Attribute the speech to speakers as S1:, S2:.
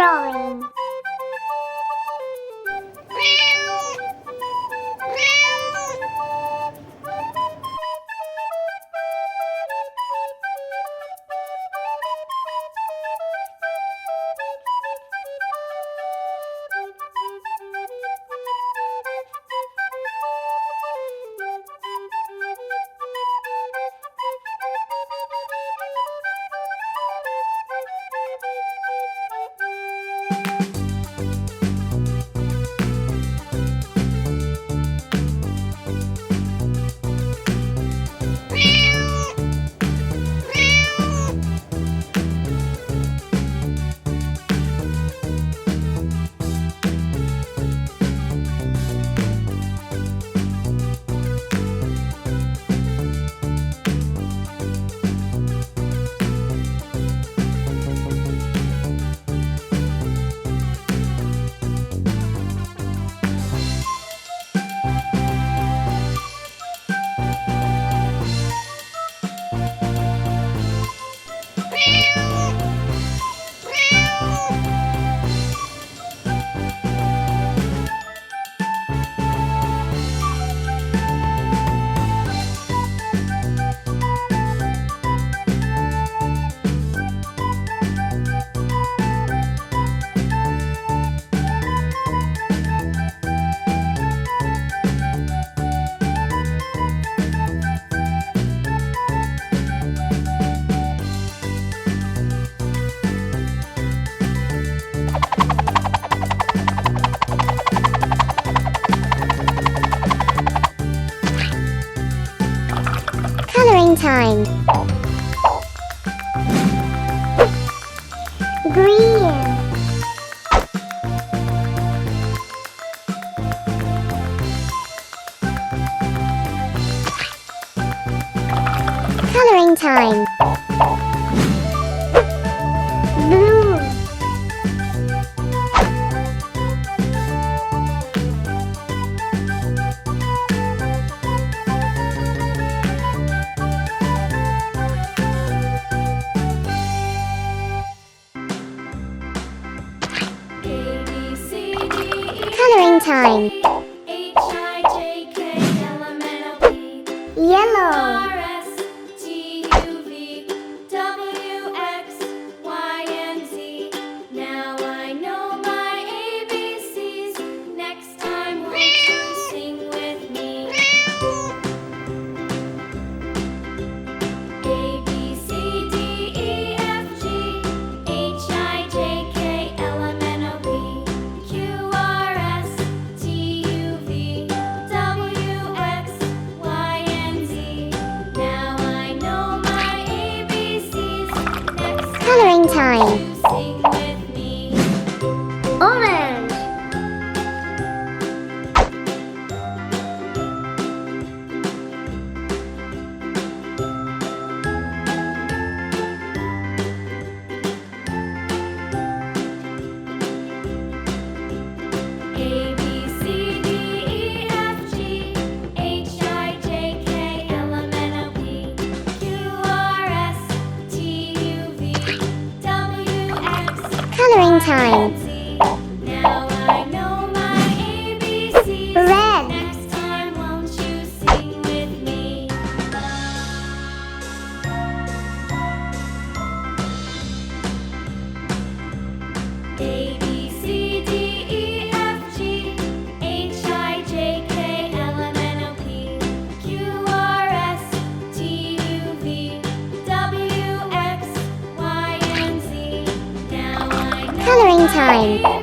S1: Drawing. Coloring time. Green. Coloring time. Blue. Coloring time. Yellow. Coloring time. Orange. Coloring time.
S2: Now I know my ABCs.
S1: Red.
S2: Next time, won't you sing with me? A B C D E F G H I J K L M N O P Q R S T U V W X Y and Z. Now I know
S1: Coloring time.